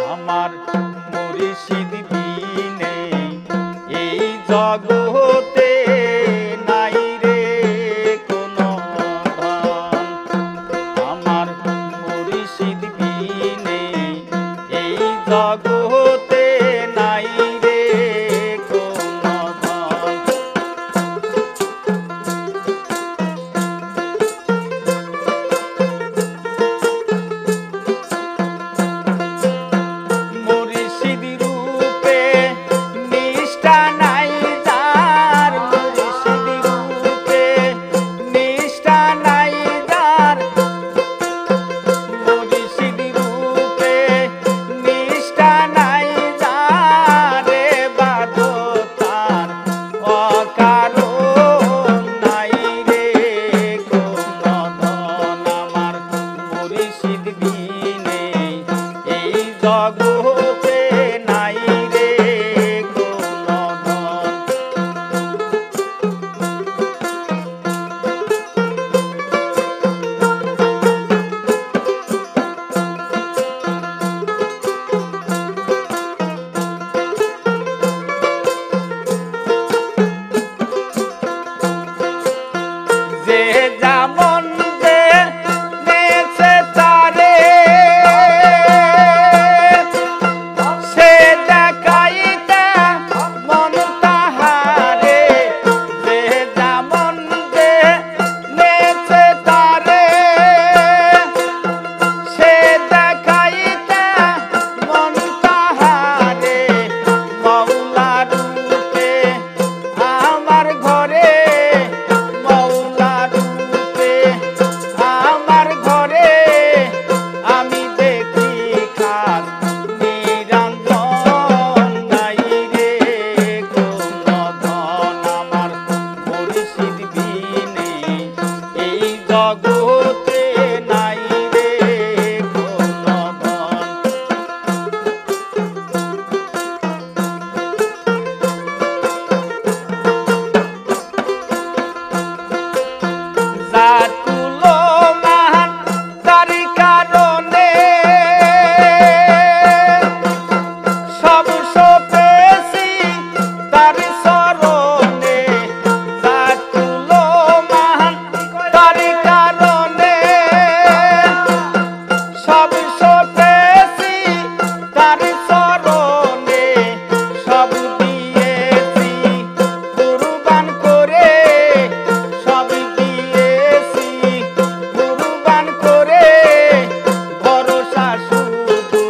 আমার মুর্শিদ বিনে এই জগতে নাই রে কোনো ধন। আমার মুর্শিদ বিনে এই জগতে নাই রে কোনো ধন। মুর্শিদ রূপে নিষ্ঠা নাই যার, মুর্শিদ রূপে নিষ্ঠা নাই যার, মুর্শিদ রূপে নিষ্ঠা নাই যার রে বাদতার অকারণ নাই রে কোনো ধন। আমার মুর্শিদ বিনে এই জগতে নাই রে কোনো ধন। যে যেমন যে নেছে তারে সে দেখাইতে মন তাহারে, যে যেমন যে নেছে তারে সে দেখাইতে মন তাহারে। মৌলা রূপে আমার ঘরে, মৌলা রূপে আমার ঘরে আমি দেখি খাস নিরঞ্জন নাই রে কোনো ধন। আমার মুর্শিদ বিনে এই জগতে নাই রে কোনো ধন। জাতুলো মান তার কারণে সব সপেছি তার চরণে, জাতুলো মান তার কারণে সব সপেছি তার চরণে। সব দিয়েছি কুরবান করে, সব দিয়েছি কুরবান করে, ভরসা শুধু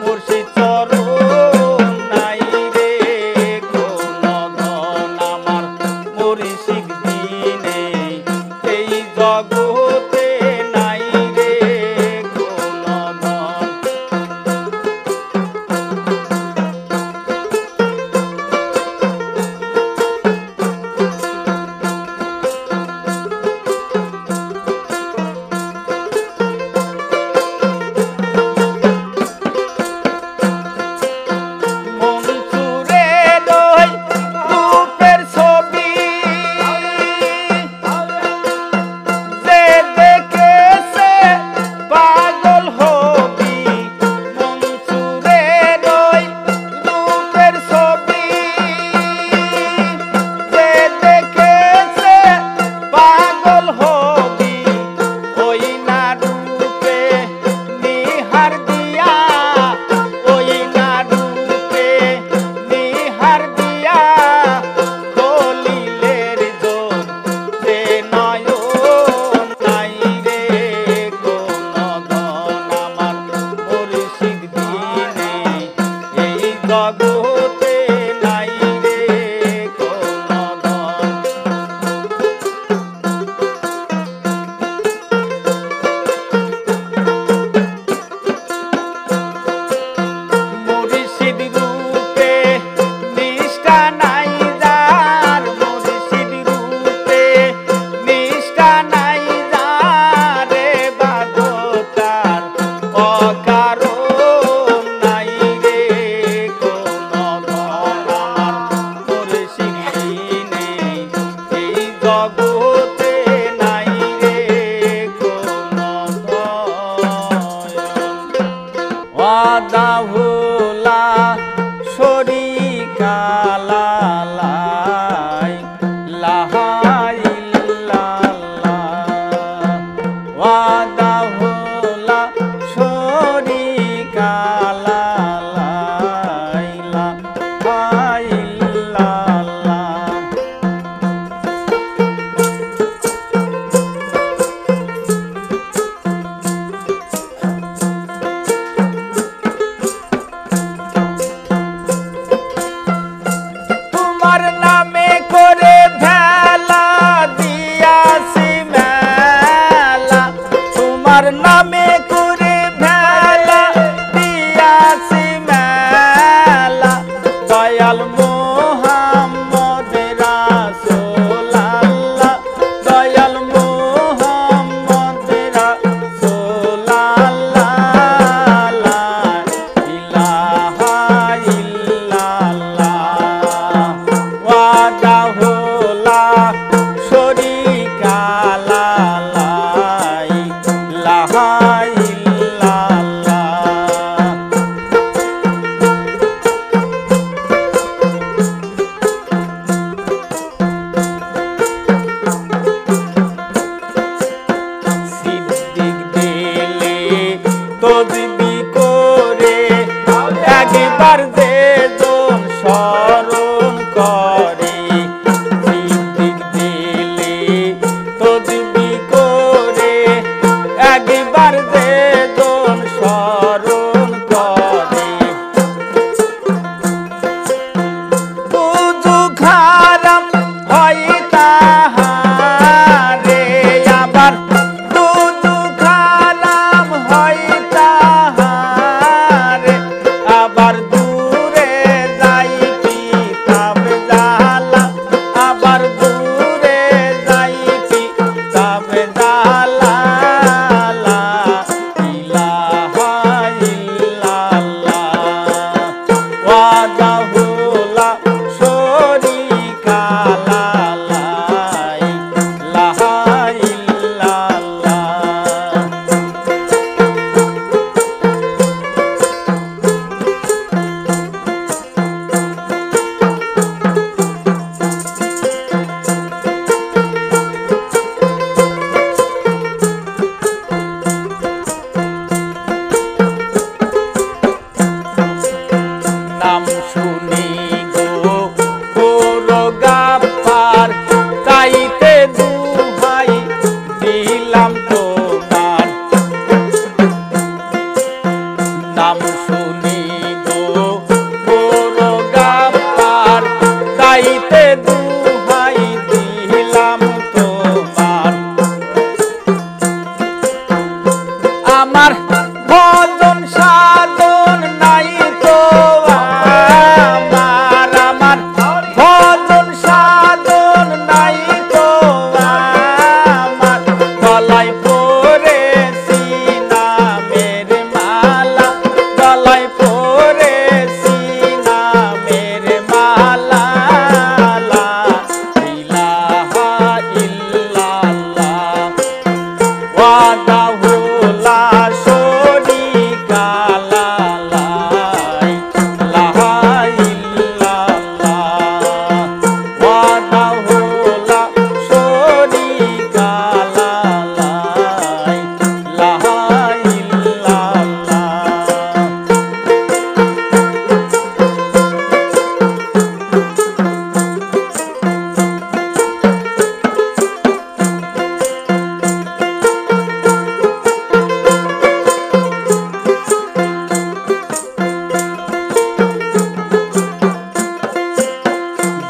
মুর্শিদ চরণ নাই রে কোনো ধন। আমার মুর্শিদ বিনে এই জগতে নাই রে কোনো ধন। মনসুরের ওই রূপের ছবি যে দেখেছে পাগল হবি। মনসুরের ওই রূপের ছবি যে দেখেছে পাগল হবি। ওই না রূপে নিহার দিয়া, ওই না রূপে নিহার দিয়া কলিলের জোর সে নয়ন নাই রে কোনো ধন। আমার মুর্শিদ বিনে এই জগতে নাই রে কোনো ধন। মুর্শিদ রূপে নিষ্ঠা নাই যার, মুর্শিদ রূপে নিষ্ঠা নাই যার রে বাদতার অকারণ নাই রে কোনো ওয়াদা ভোলা শরীকা লা ইলাহা ইল্লাল্লাহ ওয়াদা ভোলা শরীকা লা ইলাহা ইল্লাল্লাহ তোমার নামে করে ভেলা দিয়াছি মেলা তোমার নামে করে ভেলা দিয়াছি মেলা দয়াল মুহাম্মদ রাসূলুল্লাহ দয়াল মুহাম্মদ রাসূলুল্লাহ লা ইলাহা ইল্লাল্লাহ ওয়াদা ভোলা শরীকা লা ইলাহা ইল্লাল্লাহ সিদ্দিক দিলে তসবিহ করে একবার যে জন স্মরণ করে সিদ্দিক দিলে তসবিহ করে একবার যে জন স্মরণ করে বুঝু খারাপ হয় তাহারে আবার বুঝু খারাপ হয় তাহারে আবার দূরে যাই কিতাব জালা আবার দূরে যাই কিতাব জালা লা ইলাহা ইল্লাল্লাহ ওয়াদা ভোলা শরীকা লা ইলাহা ইল্লাল্লাহ নাম শুনি গো বড় গাফফার তাইতে দুহাই দিলাম তোমার নাম শুনি গো বড় গাফফার তাইতে দুহাই দিলাম তোমার আমার ভজন সাধন নাই তো আমার ভজন সাধন নাই তো আমার গলায় পরেছি নামের মালা গলায় পরেছি নামের মালা লা ইলাহা ইল্লাল্লাহ ওয়াদা ভোলা শরীকা লা ইলাহা ইল্লাল্লাহ ওয়াদা ভোলা শরীকা লা ইলাহা ইল্লাল্লাহ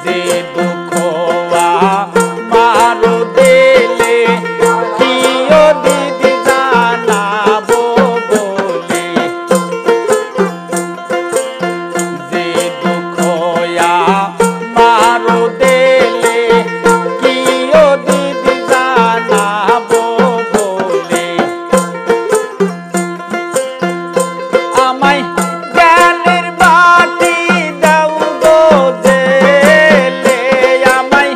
যে দুঃখ মারো দিলে কিও দিদি জানাবো বলে যে দুঃখ মারো দিলে কিও দিদি জানাবো বলে আমায় জ্ঞানের বাটি দাও গো জেলে আমায়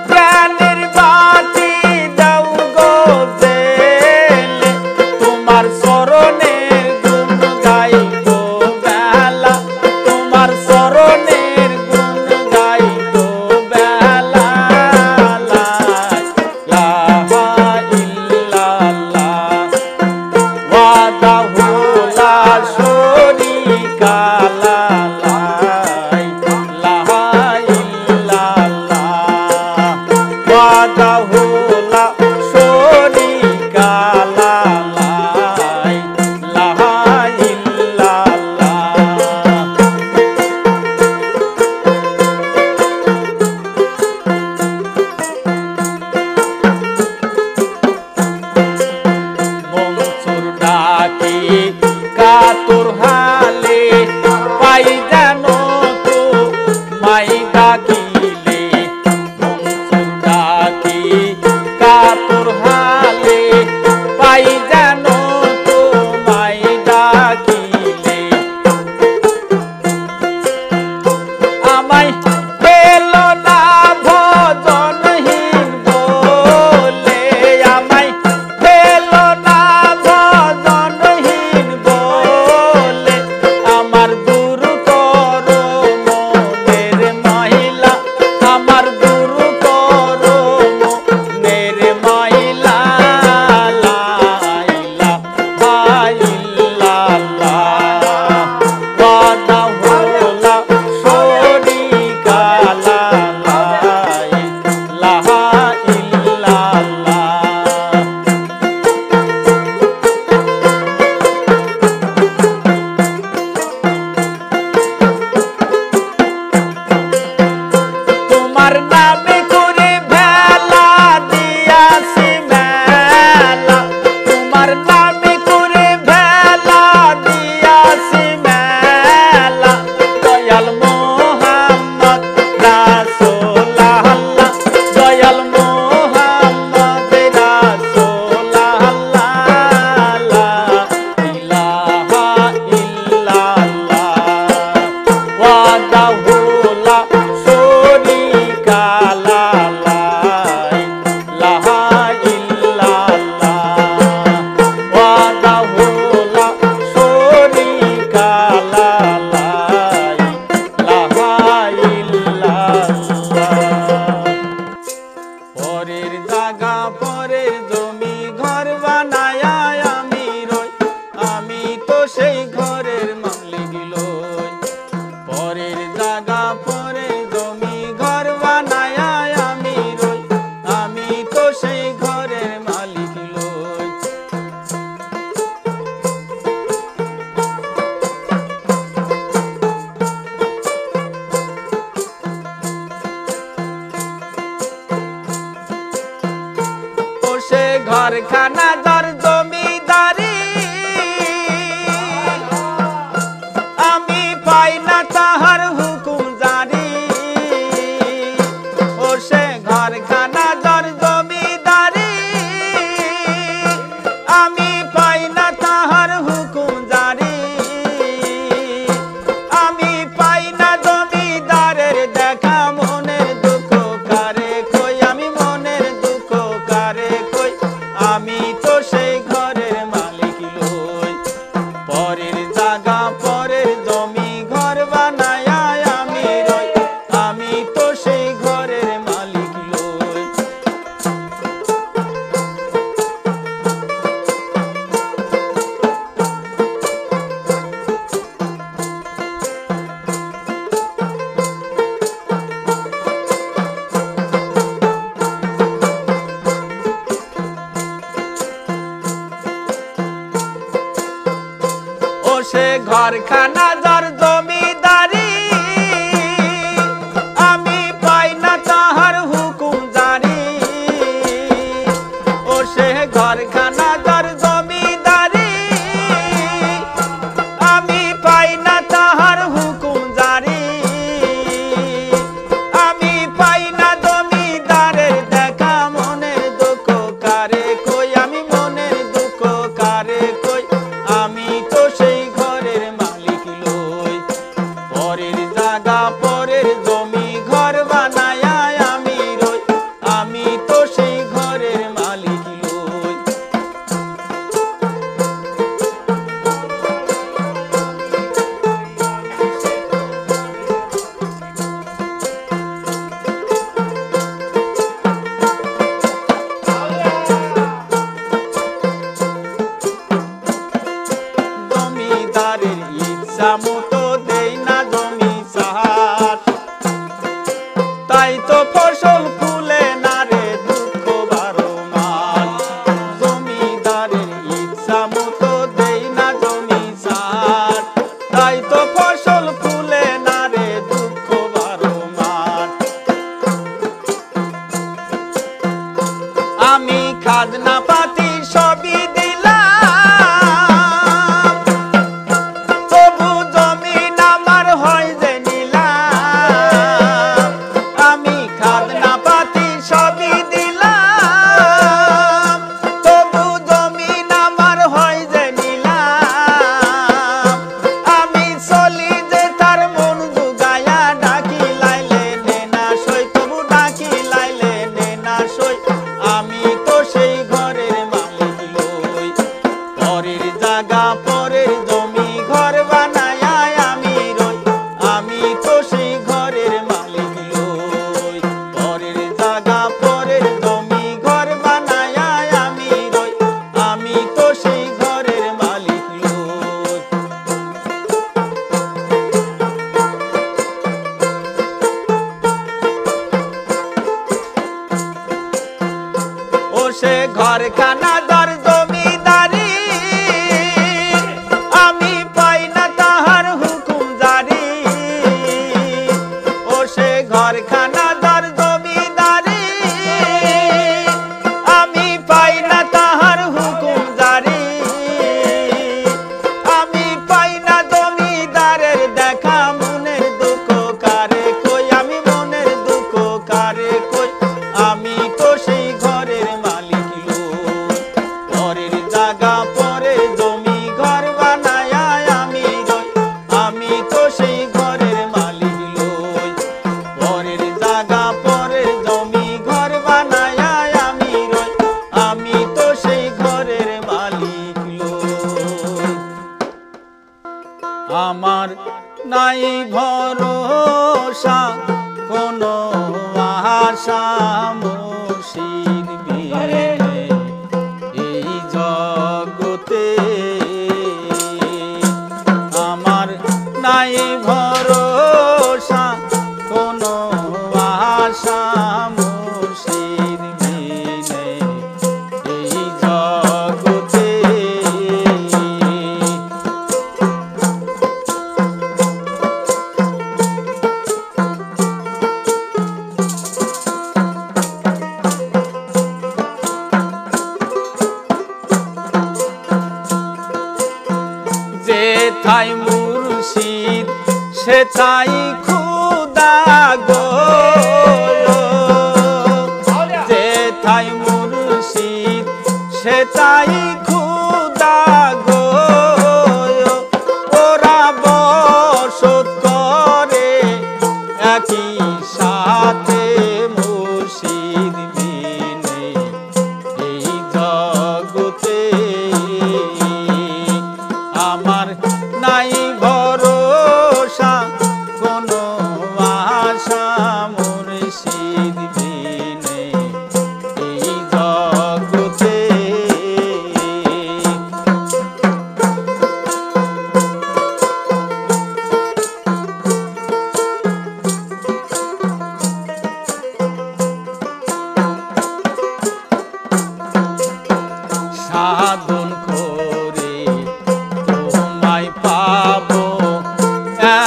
জ্ঞানের বাটি দাও গো জেলে তোমার চরণের গুণ গাইবো ঘরখানা যার জমিদারি আমি পাই না তাহার হুকুম জারি ও সে ঘরখানা যার জমিদারি আমি পাই না তাহার হুকুম জারি আমি পাই না জমিদারের দেখা মনের দুঃখ কারে কই আমি মনের দুঃখ কারে কই আমি তো সেই ঘরের মালিক লই পরের জায়গা পরের জমি ঘর বানায় আমি রই আমি তো সেই ঘরের মালিক লই ও সে ঘরখানা যার জমিদারি আমি পাই না তাহার হুকুম জারি ও সে ঘরখানা যার জমিদারি আমি পাই না তাহার হুকুম জারি আমি পাই না জমিদারের দেখা মনের দুঃখ কারে কই আমি মনের দুঃখ কারে কই আমি তো সেই ঘরের মালিক লই পরের জায়গা পরের জমি ঘর বানায় আমি রই আমি তো সেই ঘরের মালিক লই জমিদারের ইচ্ছা মতো দেই না জমি সাহার তাই তো ফসল ফুলে না রে দুঃখ বারো মাস জমিদারের ইচ্ছা মতো দেই না জমি সাহার তাই তো ফসল ফুলে না রে দুঃখ বারো মাস আমি খাজনা পাতি সবই দিলাম তবু জমিন আমার হয় যে নিলাম আমি খাজনা পাতি সবই দিলাম তবু জমিন আমার হয় যে নিলাম আমি চলি যে তার মন জুগায়া ডাকি লাইলে নে না সই তবু ডাকি লাইলে নে না সই আমি তো সেই ঘরের মালিক লই পরের জায়গা পরের জমি ঘর বানায় আমি রই আমি তো সেই ঘরের মালিক লই পরের জায়গা পরের জমি ঘর বানায় আমি রই আমি তো সেই ঘরের মালিক লই ও সে ঘরখানা যার জমিদারি আমি পাই না তাহার হুকুম জারি ও সে ঘরখানা যার জমিদারি আমি পাই না তাহার হুকুম জারি আমি পাই না জমিদারের দেখা মনের দুঃখ কারে কই আমি মনের দুঃখ কারে কই আমি তো সেই ঘরের মালিক লই পরের জায়গা পরের জমি ঘর বানায় আমি রই আমি তো সেই ঘরের মালিক লই পরের জায়গা পরের জমি ঘর বানায় আমি রই আমি তো সেই ঘরের মালিক লই আমার নাই ভরসা কোনো আশা মুর্শিদ বিনে এই জগতে আমার নাই ভরসা কোনো আশা মুর্শিদ বিনে এই জগতে যেথায় মুর্শিদ সেথায় খুদা গো, যেথায় মুর্শিদ সেথায় খুদা গো, ওরা বসত করে একই সাথে মুর্শিদ বিনে এই জগতে আমার নাই ভরসা কোনো আশা মুর্শিদ বিনে এই জগতে। সাধন করে তোমায় পাবো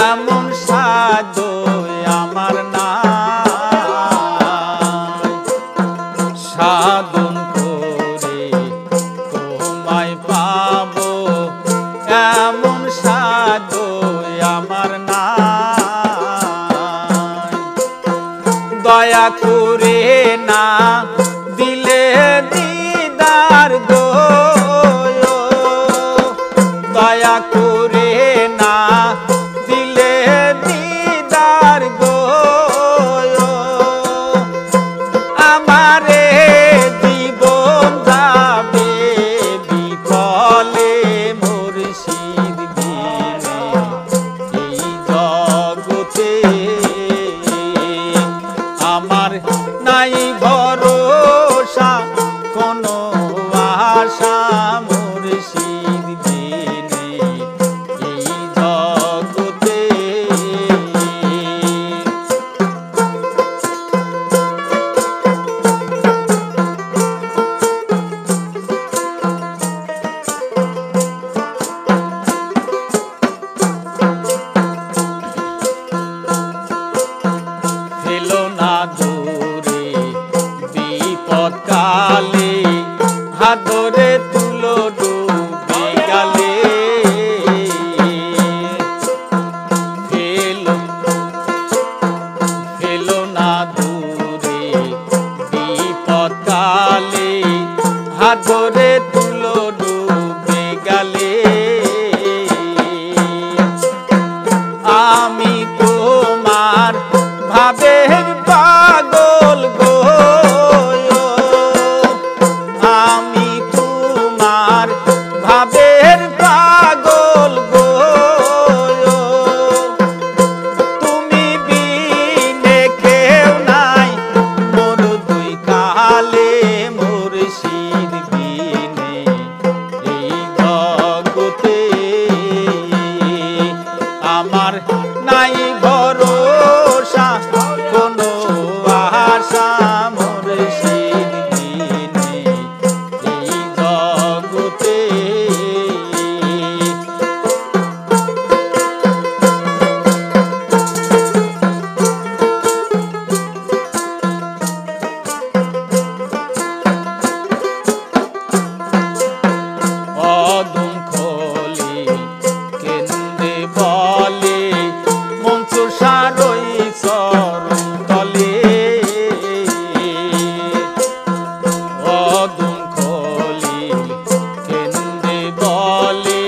এমন সাধু আমার নাই, সাধন করে তোমায় পাবো এমন সাধু আমার নাই। দয়া করে না দিলে দিদার গো, দয়া করে না দিলে দিদার গো, আমারে জীবন যাবে বিফলে মুর্শিদ বিনে এই জগতে আমার নাই ভরসা কোনো আশা মুর্শিদ বিনে এই জগতে। ফেলো না দূরে বিপদ কালে, হাত ধরে তুলো ডুবে গেলে, ফেলো না দূরে বিপদ কালে, হাত ধরে তুলো ডুবে গেলে, আমি তোমার ভাবের পাগল গো, আমি তোমার ভাবের পাগল গো, তুমি বিনে কেউ নাই মোর দুই কালে মুর্শিদ বিনে এই জগতে আমার নাই ভরসা কোনো আশা মুর্শিদ বিনে এই জগতে। অদম খোলে কেন্দ্রে বলে মনসুর সারই চরণ তলে, অদম খোলে কেন্দ্রে বলে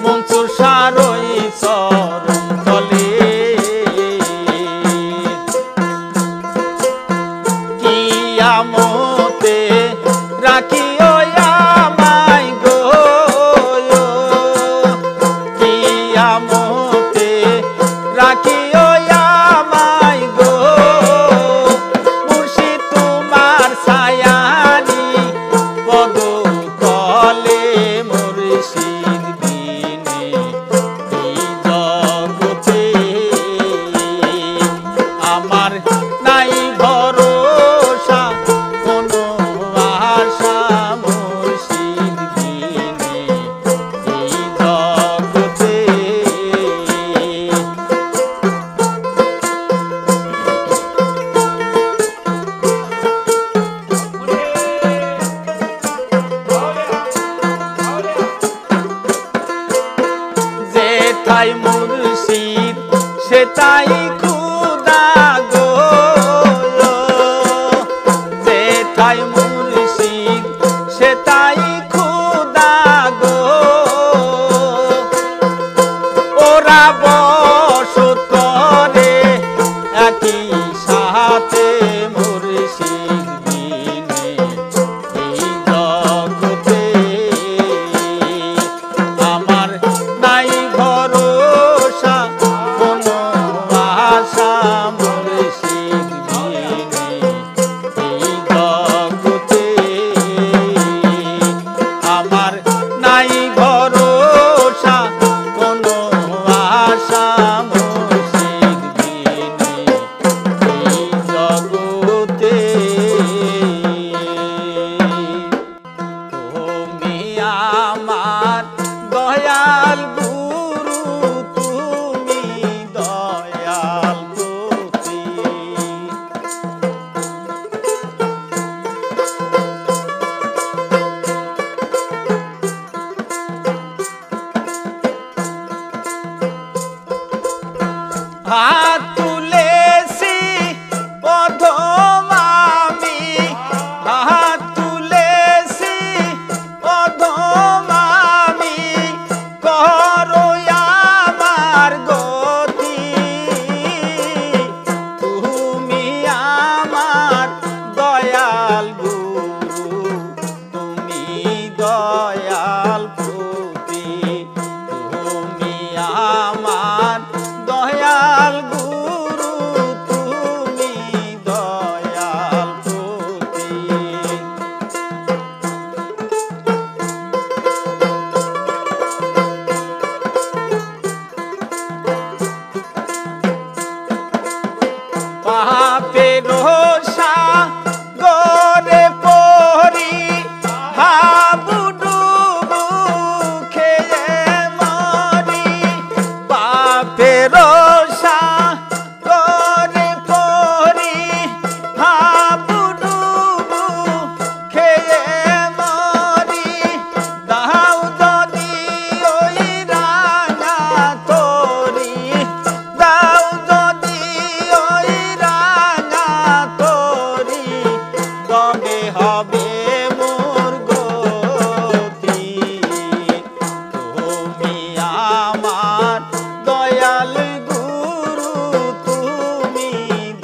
মনসুর সারই চরণ তলে, কিয়ামতে রাখিও আমায় গো, কিয়ামতে রাখিও আমায় গো, মুর্শিদ তোমার ছায়ানি পদ তলে মুর্শিদ বিনে এই জগতে আমার নাই ভরসা কোনো আশা মুর্শিদ বিনে এই জগতে। যেথায় মুর্শিদ সেটাই খুদা গো, যেথায় মুর্শিদ সেটাই খুদা গো। ওরা বসত করে একই সাথে মুর্শিদ বিনে এই জগতে আমার নাই ভরসা কোনো আশা মুর্শিদ বিনে এই জগতে আমার নাই ভরসা কোনো আশা মুর্শিদ বিনে এই জগতে। তুমি আমার দয়াল গুরু, তুমি দয়াল প্রতি। হাত তুলেছি অধম আমি, হাত তুলেছি অধম আমি, করো আমার গতি। তুমি আমার দয়াল গুরু, তুমি দয়াল প্রতি। তুমি আমার দয়াল গুরু, তুমি দয়াল প্রতি। পাপের সাগরে পড়ি হাবুডুবু খেয়ে মরি। পাপের সাগরে পড়ি হাবুডুবু খেয়ে মরি। দাও যদি ওই রাঙা তরি, দাও যদি ওই রাঙা তরি, তবে হবে মোর গতি। তুমি আমার দয়াল গুরু, তুমি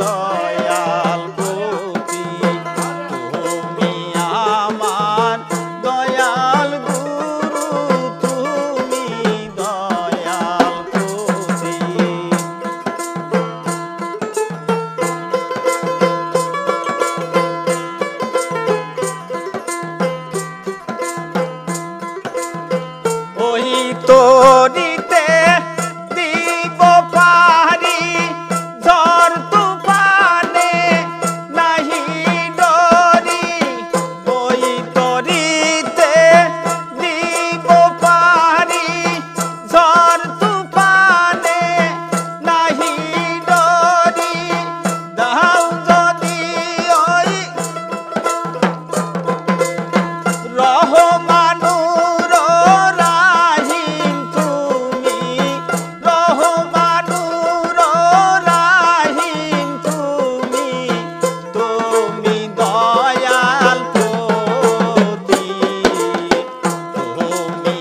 দয়াল প্রতি। তুমি আমার দয়াল গুরু, তুমি দয়াল প্রতি। ওই তরিতে দিব পারি ঝড় তুফানে নাহি ডরি। ওই তরিতে দিব পারি ঝড় তুফানে নাহি ডরি। দাও যদি ওই রহমানুর রাহিম, তুমি রহমানুর রাহিম, তুমি তুমি দয়াল প্রতি। তুমি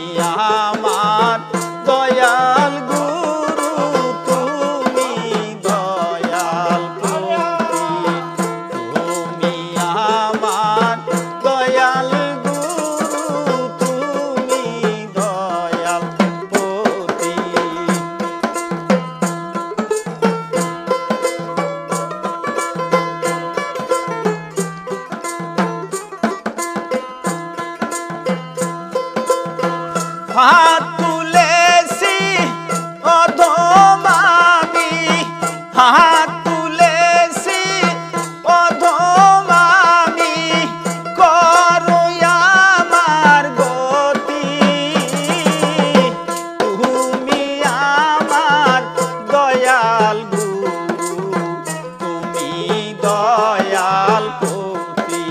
আমার দয়াল গুরু, তুমি দয়াল প্রতি। তুমি আমার দয়াল গুরু, তুমি দয়াল প্রতি। হাত তুলেছি অধম আমি, হাত তুলেছি অধম আমি, করো আমার গতি। তুমি আমার দয়াল গুরু, তুমি দয়াল প্রতি।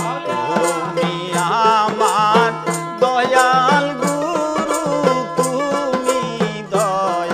তুমি আমার দয়াল গুরু, তুমি দয়াল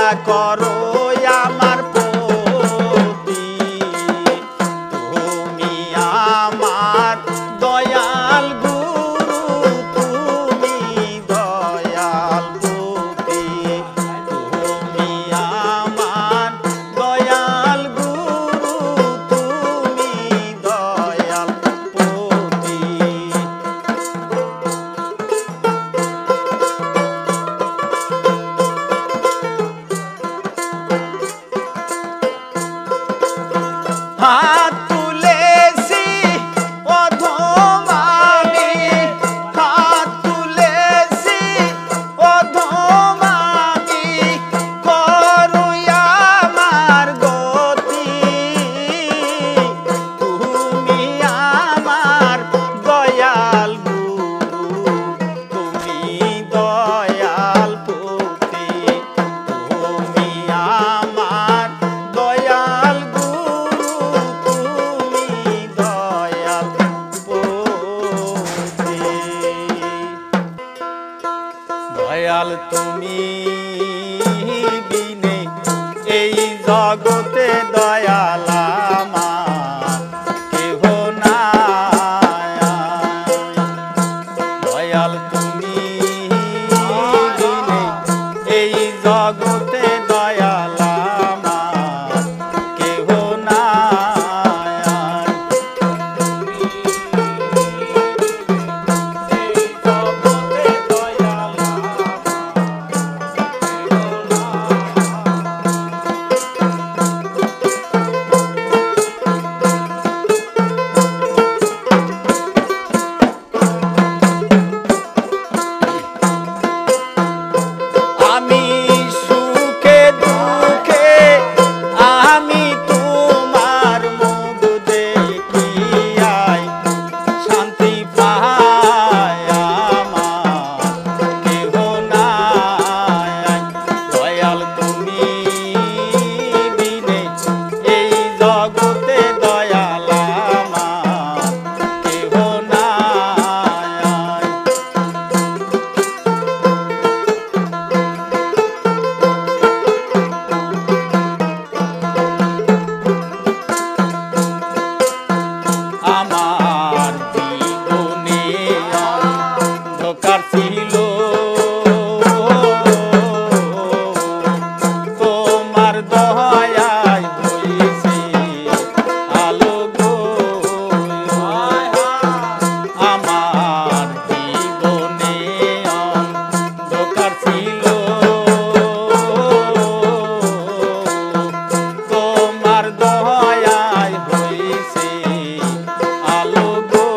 দয়া করো আমার প্রতি, তুমি আমার দয়াল গুরু, তুমি দয়াল প্রতি, তুমি আমার দয়াল গুরু, তুমি দয়াল প্রতি। হাত তুলেছি অধম আমি, হাত তুলেছি অধম আমি, করো আমার গতি, তুমি আমার দয়াল গুরু, তুমি দয়াল প্রতি, তুমি আমার দয়াল গুরু, তুমি দয়াল প্রতি। দয়াল তুমি বিনে এই জগতে দয়াল আমার কেহ নাই, দয়াল তুমি বিনে এই জগতে দয়াল আমার কেহ নাই। এই জগতে দয়াল আমি সুখে দুঃখে আমি তোমার মুখ দেখিয়াই শান্তি পাই, আমার কেহ নাই, দয়াল তুমি বিনে এই জগতে দয়াল আমার কেহ নাই। আমার জীবনে অন্ধকার ছিল, তোমার দয়ায় হয়েছে আলো গো, আমার জীবনে অন্ধকার ছিল, তোমার দয়ায় হয়েছে আলো গো,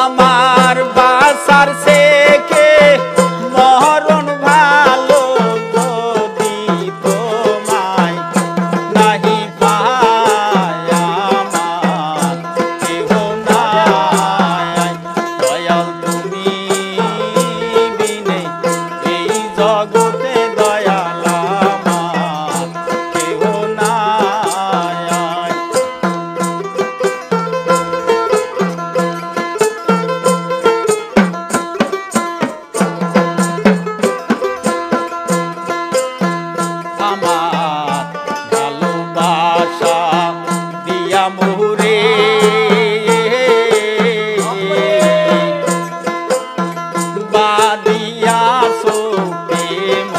আমার বাসার থেকে মরণ ভালো, যদি তোমায় নাহি পাই আমার কেহ নাই, দয়াল তুমি বিনে এই জগতে দয়াল আমার কেহ নাই। আমার ভালোবাসা দিয়া মোরে বাদিয়াছো প্রেম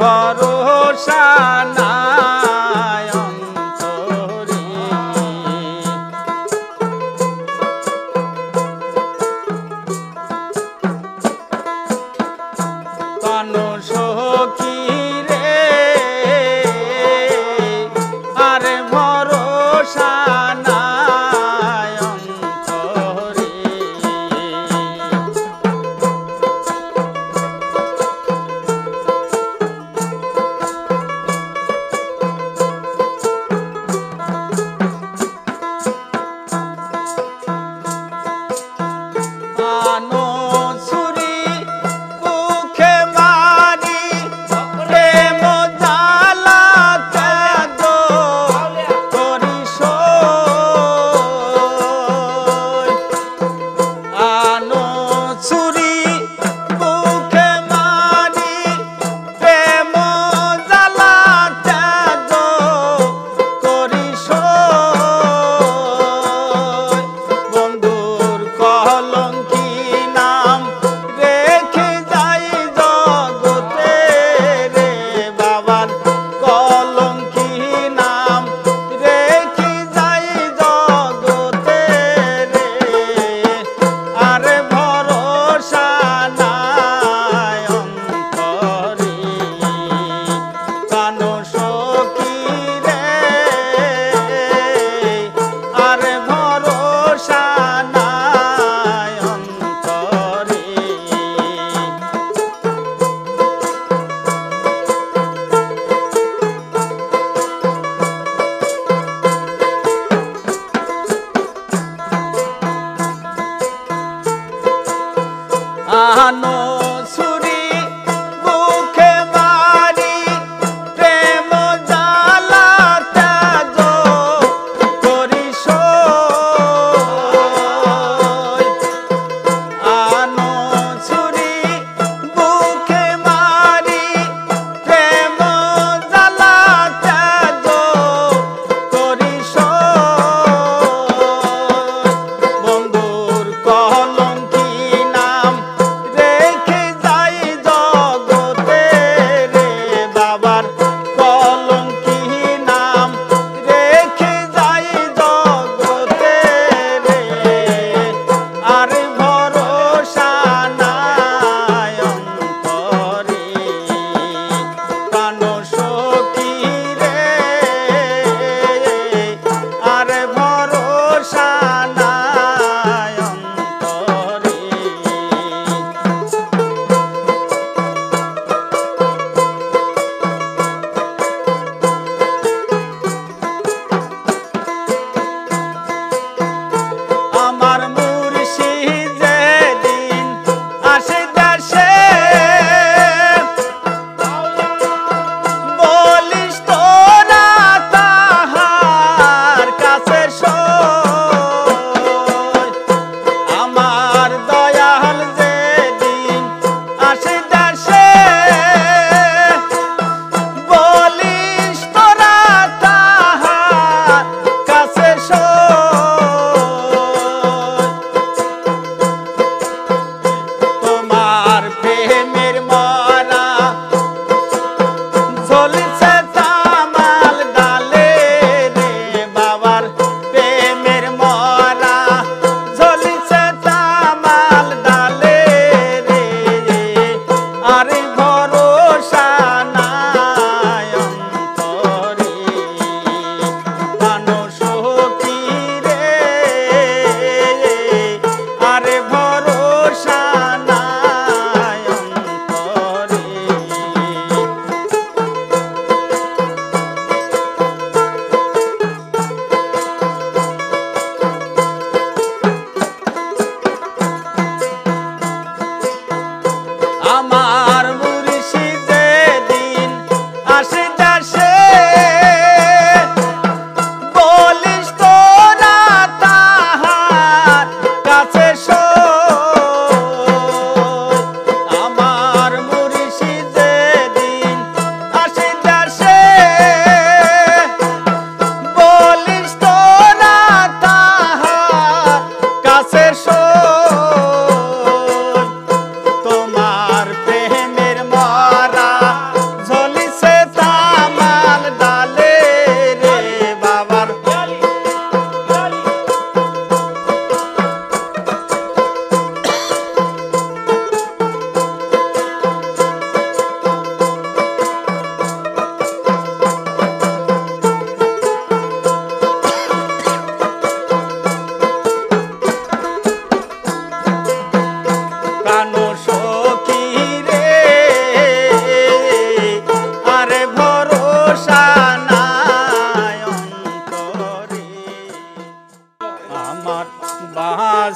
ভরসা নাই অন্তরে কান সখী রে আর ভরসা নাই অন্তরে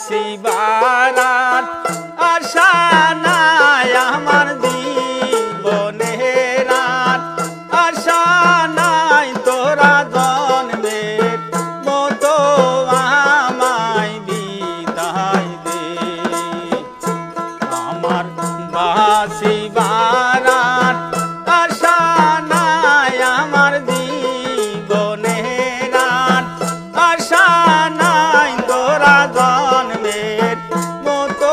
বাসিবার আর আশা নাই আমার জীবনের আর আশা নাই তোরা জন্মের মতো আমায় বিদায় দে আমার বাসিবার আর আশা নাই আমার জীবনের আর আশা নাই তোরা জন্মের মতো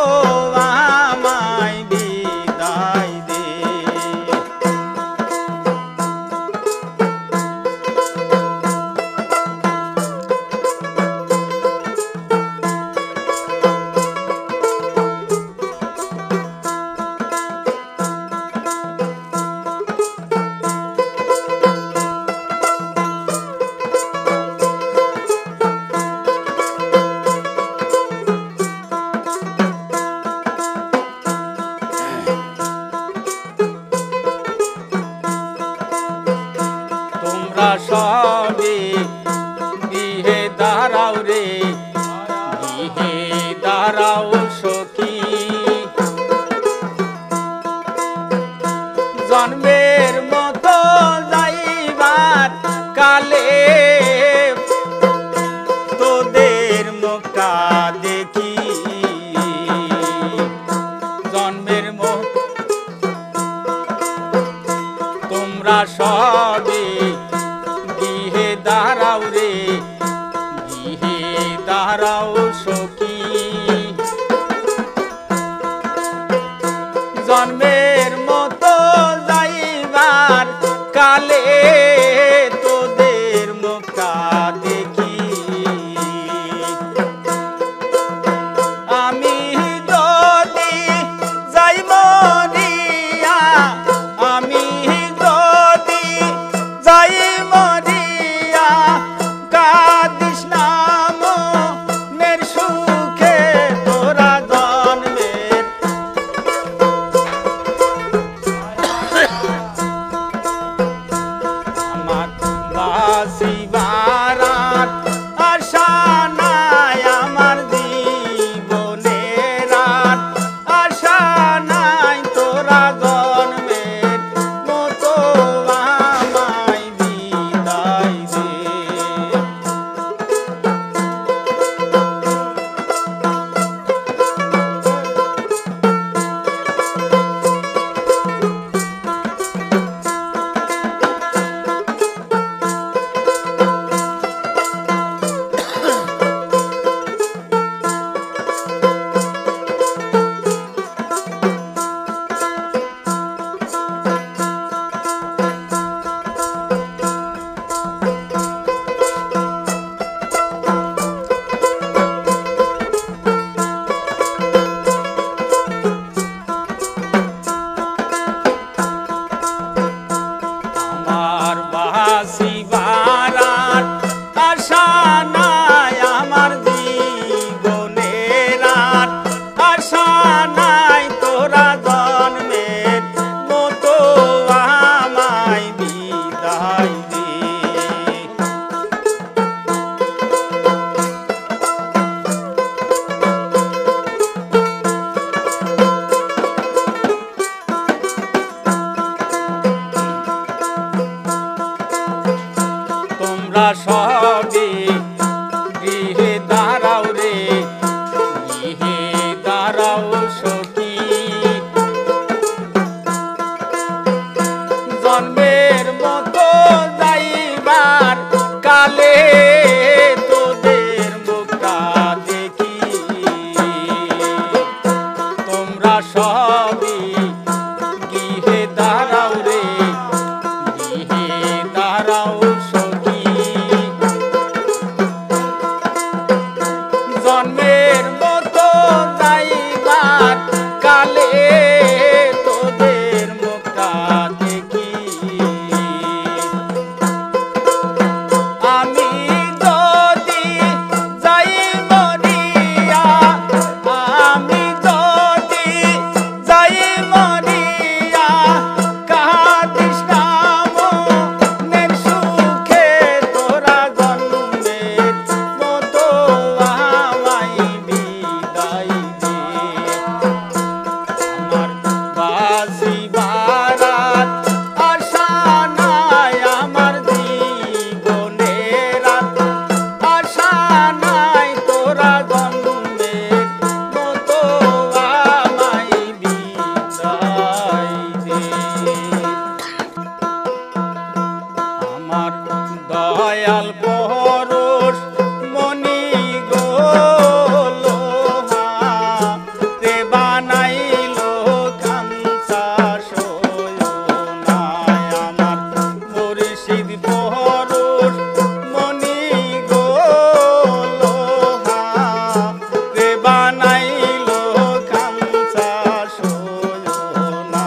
আমায় বিদায় দে তোমরা সবে বিহে দাঁড়াও রে বিহে দাঁড়াও সখী জন্মের মতো যাইবার কালে তোদের মুখটা দেখি জন্মের তোমরা সবে গৃহে দাঁড়াও রে গৃহে দাঁড়াও সখী জন্মের মতো যাইবার কালে তোদের মুখটা দেখি আমি যদি যাই মরিয়া আমি যদি যাই মরিয়া কাঁদিস না মনের সুখে তোরা জন্মের আমার বাসিবার আর আশা নাই আমার জীবনের আর আশা নাই তোরা জন্মের মতো আমায় বিদায় দে আমার বাসিবার আর আশা নাই আমার জীবনের আর আশা নাই তোরা জন্মের মতো আমায় বিদায় দে তোমরা সবে গৃহে দাঁড়াও রে গৃহে দাঁড়াও সখী জন্মের মতো যাইবার কালে তোদের মুখটা দেখি তোমরা সবে গৃহে দাঁড়াও রে গৃহে দাঁড়াও সখী জন্মের মতো যাইবার কালে তোদের মুখটা দেখি আমি দয়াল পরশ মনি গো লোহা রে বানাইলো কাঞ্চা সোনায় আমার মুর্শিদ পরশ মনি গো লোহা রে বানাইলো কাঞ্চা সোনা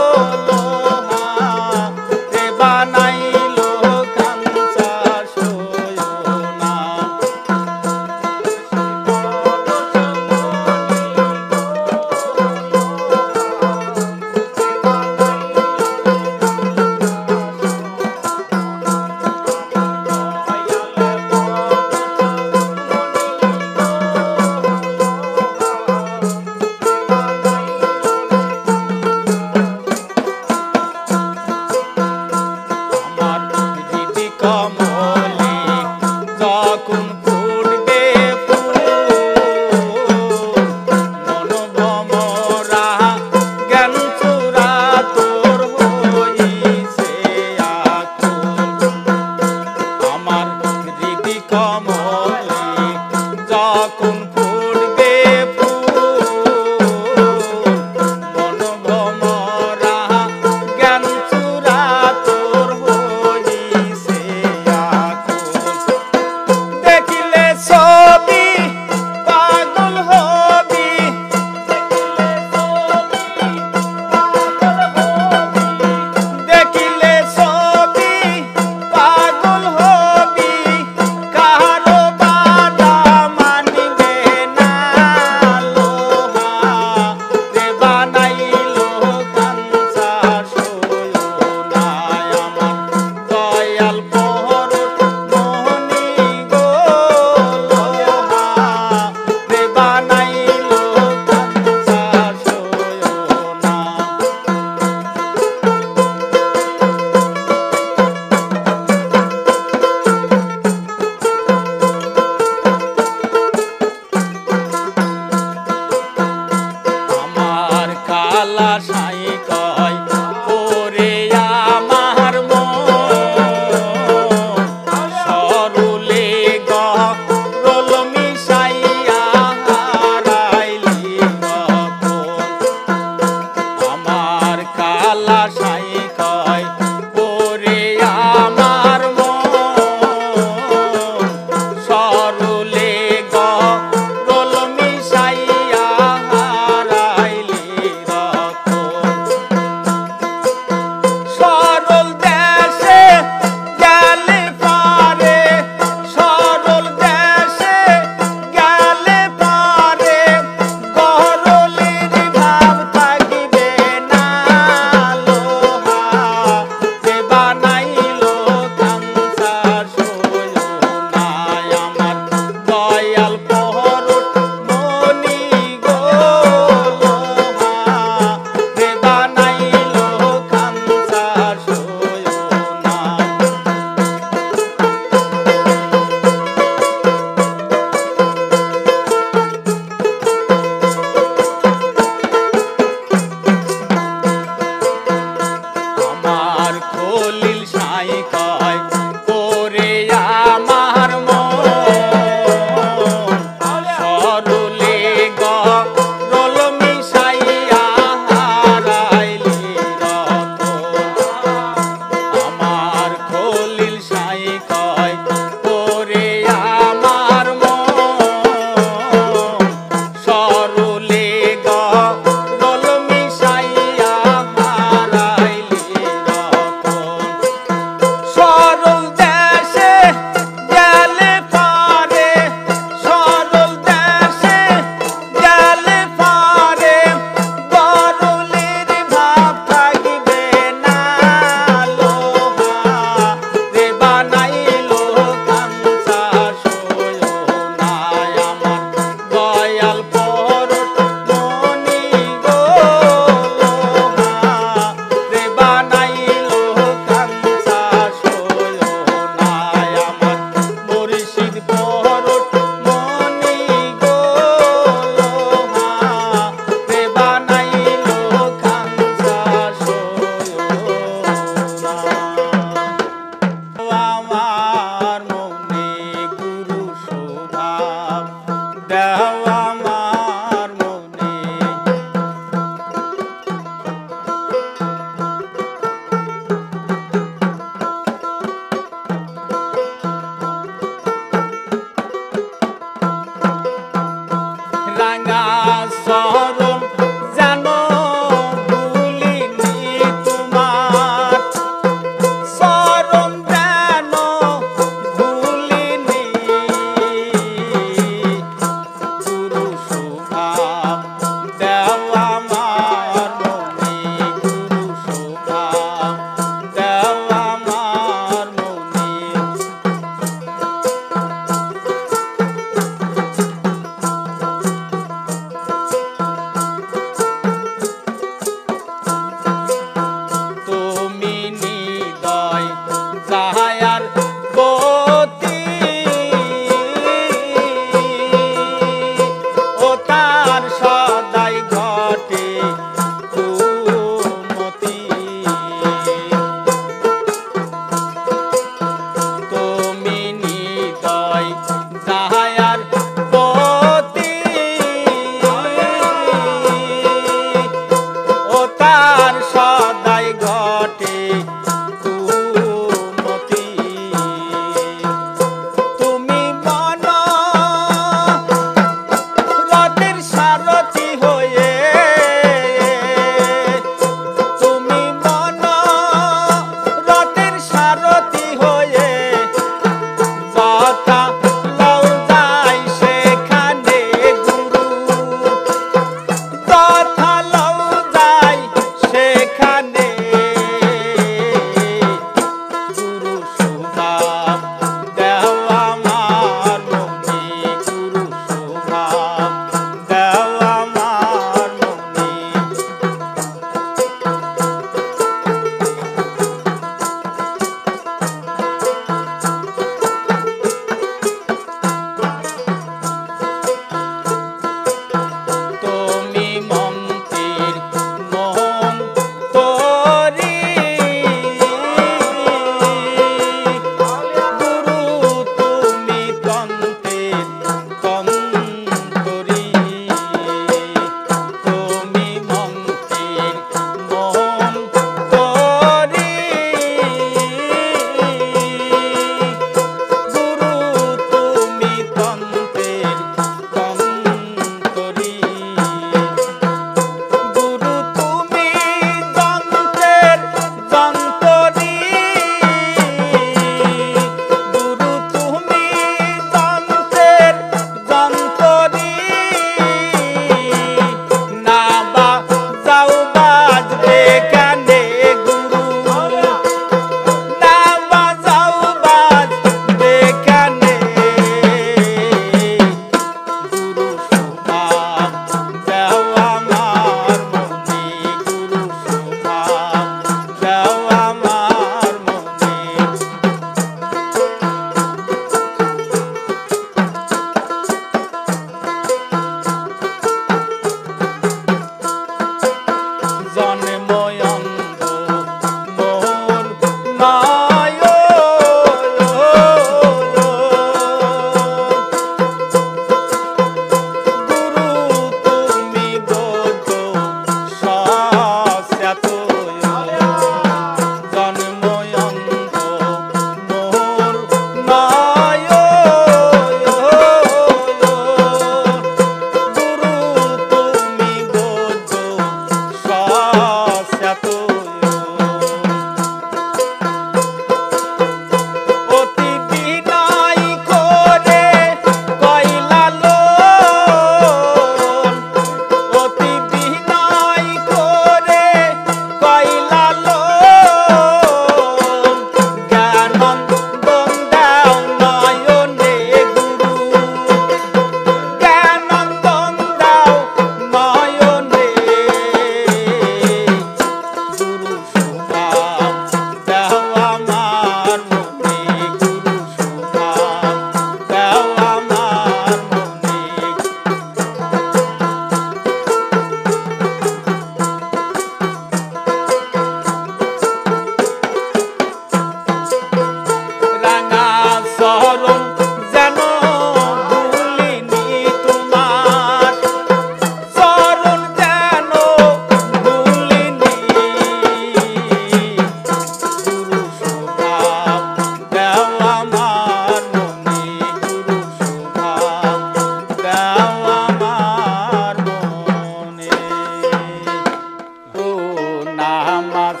নামাজ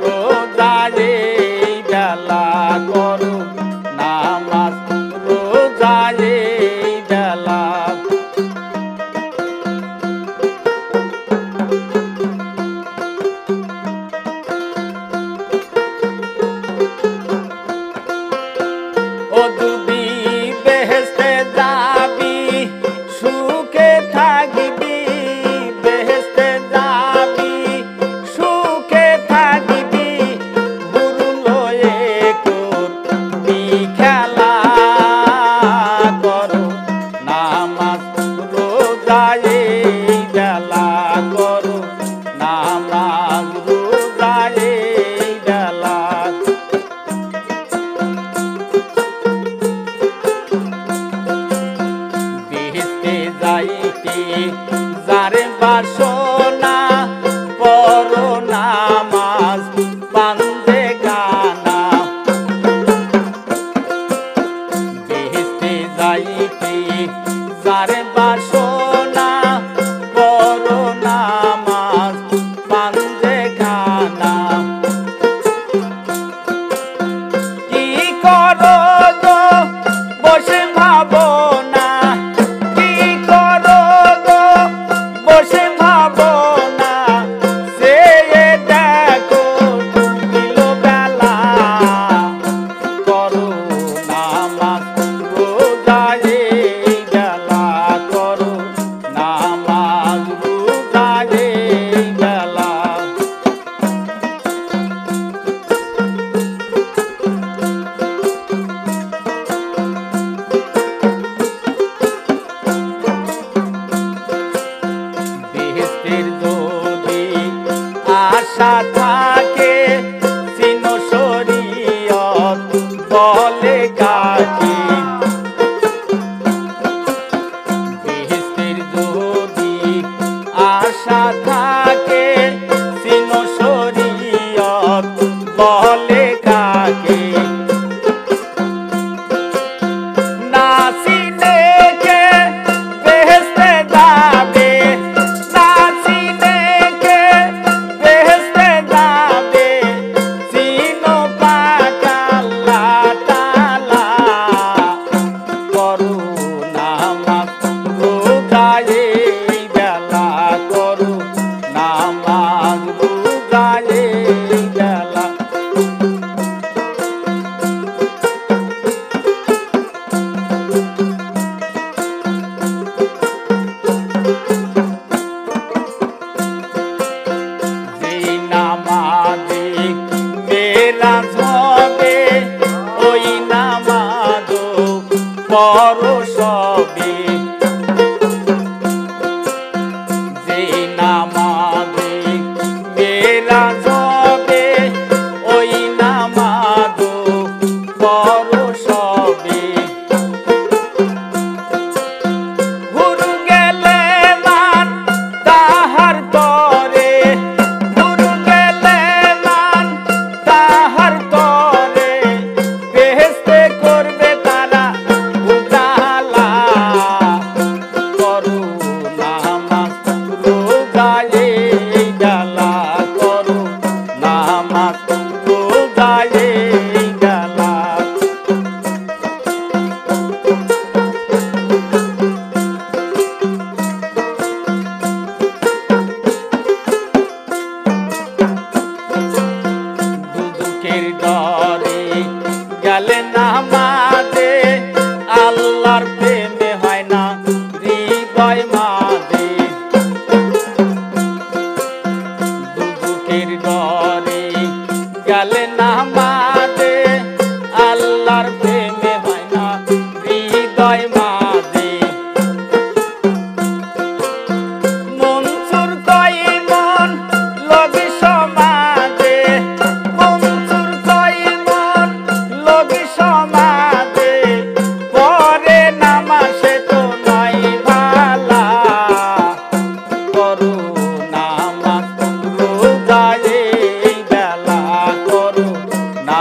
রোজায়ে বেলা করো নামাজ রোজায়ে বেলা ও যদি বেহেশতে যাবি সুখে থাকবি বেহেশতে যাবি সুখে থাকবি গুরু লয়ে করবি খেলা করো নামাজ রোজায়ে বেলা করো নামাজ রোজায়ে বেলা যাইতে যারে বাসনা পড়ো নামাজ বান্দে গানা বেহেশতে যাইতে যারে বাসনা পড়ো নামাজ বান্দে গানা কি করো গো বসে ভাবো না বসে ভাবো না সে দেখো দিল বেলা করো নামাজ রোজায়ে বেলা করো নামাজ রোজায়ে বেলা যদি আশা থাকে সিন শরীয়ত বলে কাকে বেহেশতের যদি আশা থাকে সিন শরীয়ত বলে কাকে না সিনে কে বেহেশতে যাবে নামাজে মেরাজ হবে ওই নামাজও পড়ো সবে যে নামাজে মেরাজ হবে ওই নামাজও পড়ো সবে গুরু গেলে মান তাহার তরে গেলে নামাজে আল্লাহর প্রেমে হয় না হৃদয় মাঝে দুঃখের ডরে গেলে নামাজে আল্লাহর প্রেমে হয় না হৃদয় মাঝে মনসুর কই মন লগি সমাজে মনসুর কই মন লগি সমাজে পরে নামাজে তো নাই ভালা করো নামাজ রোজায়ে বেলা করো না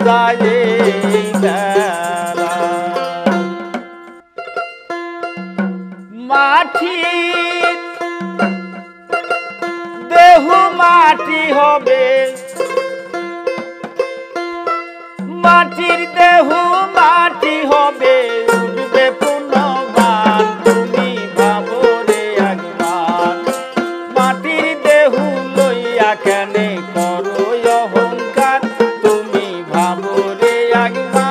যায় এই বেলা। মাটির দেহ মাটি হবে, মাটির দেহ মাটি হবে, উঠবে পুনর্বার তুমি ভাবো রে একবার। মাটির দেহ লইয়া কেনে করো অহংকার, তুমি ভাবো রে একবার।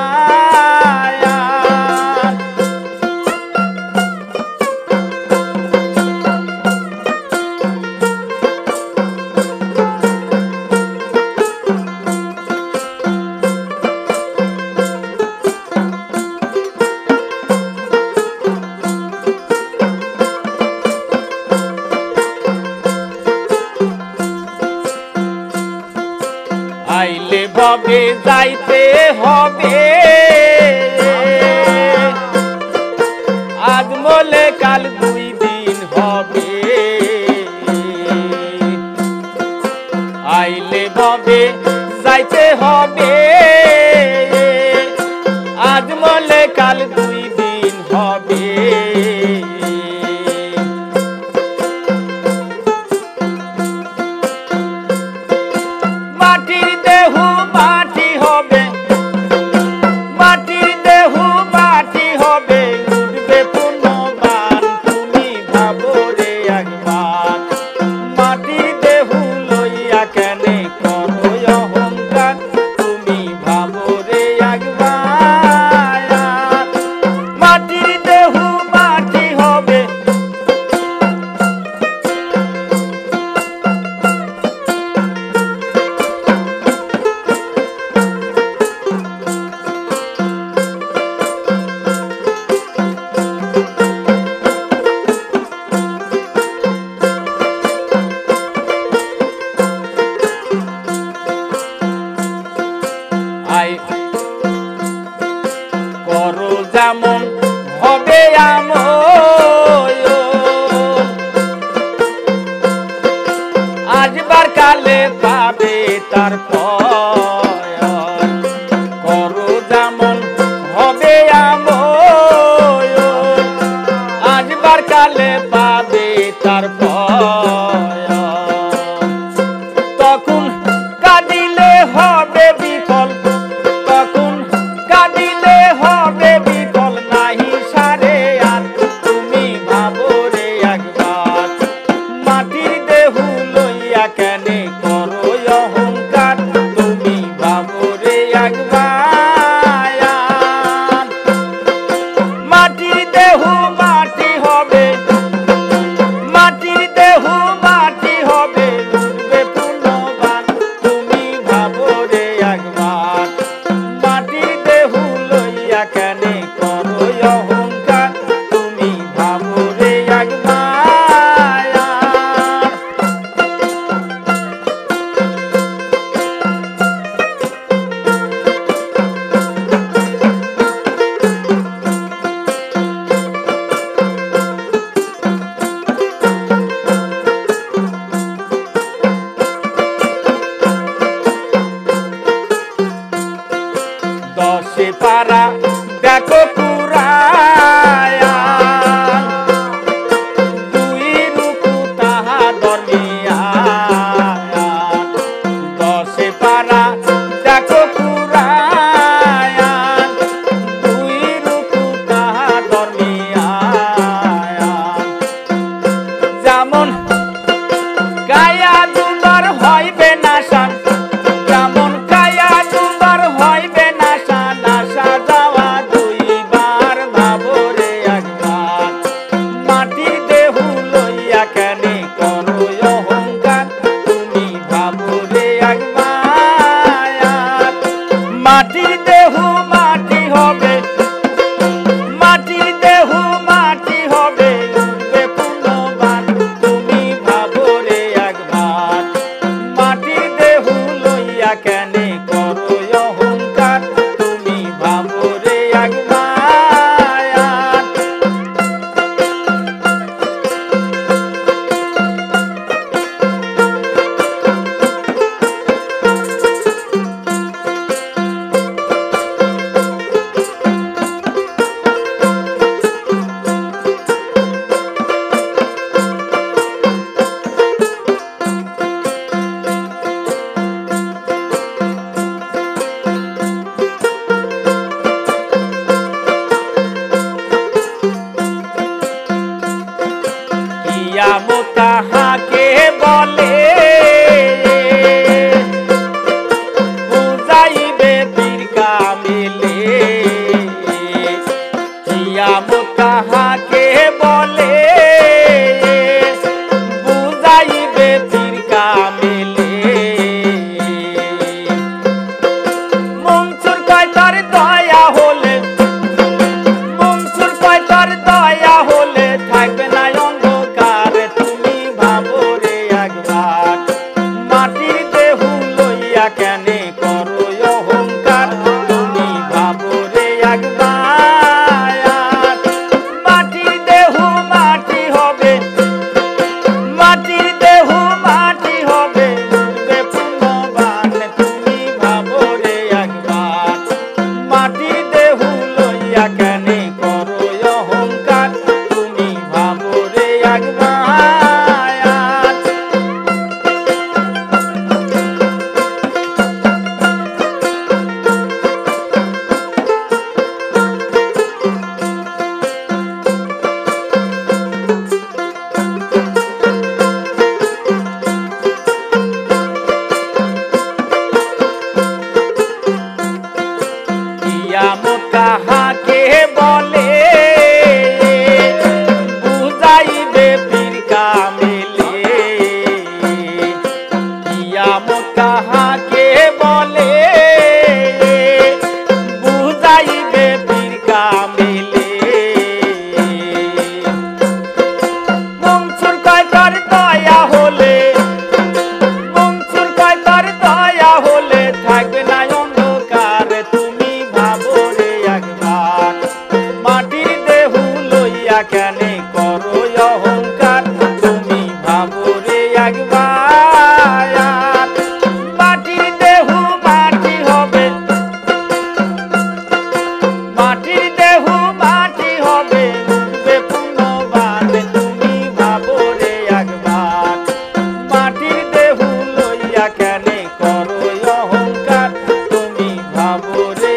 আইলে ভবে যাইতে হবে, আজ মলে কাল 2 দিন হবে। আইলে ভবে যাইতে হবে, আজ মলে কাল 2 দিন হবে। মাটির দেহ মাটি হবে, মাটির দেহ মাটি হবে, উঠবে পুনর্বার তুমি ভাবো রে একবার। মাটির দেহ লইয়া কেনে করো অহংকার, তুমি ভাবো রে একবার। মাটির দেহ মাটি হবে, করো যেমন হবে আমল, আজবার কালে পাবে তার ফল। করো যেমন হবে আমল, আজবার কালে পাবে তার ফল। তখন কাঁদিলে হবে বিফল, তখন কাঁদিলে হবে বিফল, নাহি সারে আর তুমি ভাবো রে একবার। মাটির দেহ লইয়া কেনে করো অহংকার, তুমি ভাবো রে একবার। মাটির দেহ মাটি হবে, মাটির দেহ মাটি হবে, উঠবে পুনর্বার তুমি ভাবো রে একবার। মাটির দেহ লইয়া কেনে করো অহংকার, তুমি ভাবো রে একবার। দশে পারা দেখো কুরায়া, 2 রুকু তাহা ধর্মিয়া। দশে পারা দেখো কুরায়া, 2 রুকু তাহা ধর্মিয়া। যেমন কায়া দুবার হইবে নাশান, যেমন কায়া দুবার হইবে নাশা, নাশা যাওয়া 2 বার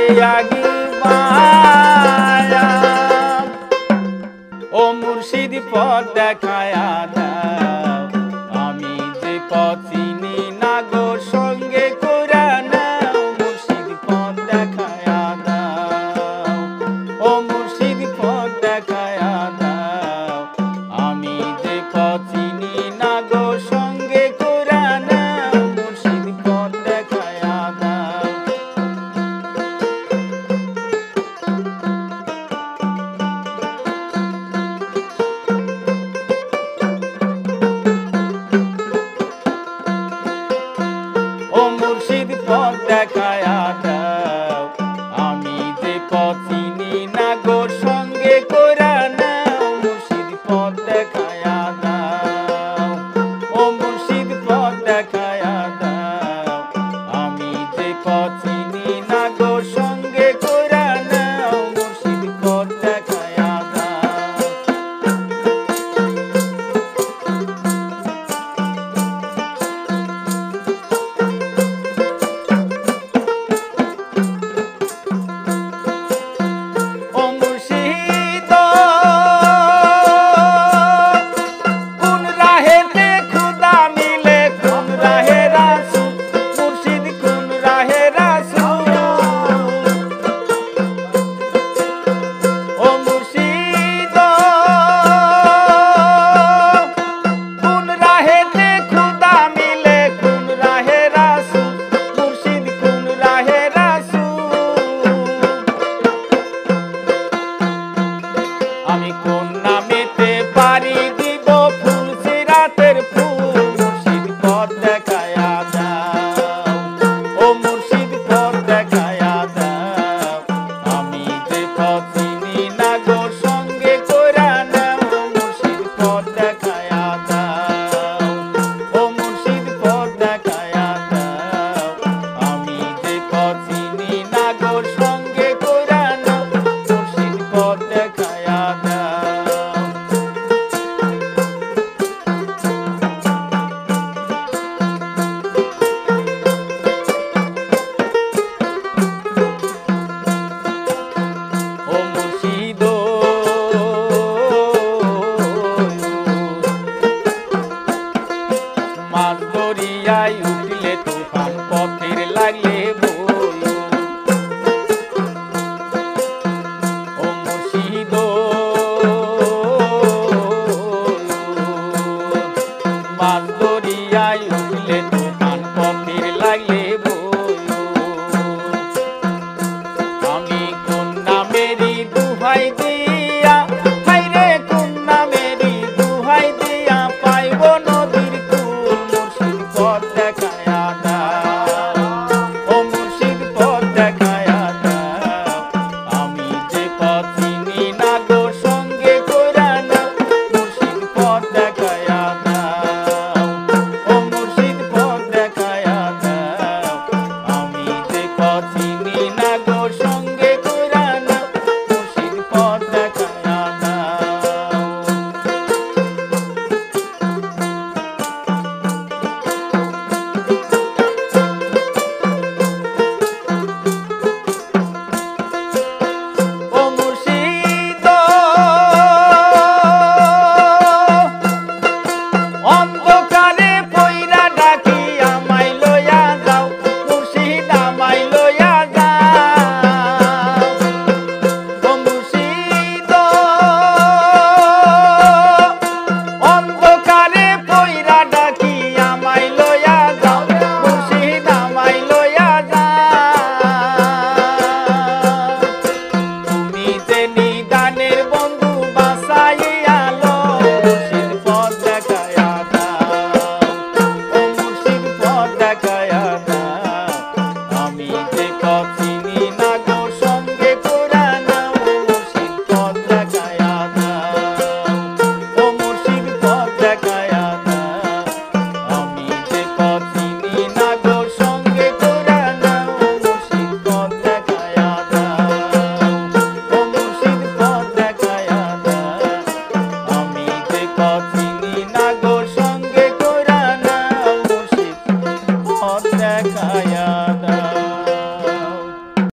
আগি মায়া ও মুর্শিদ পথ দেখায়া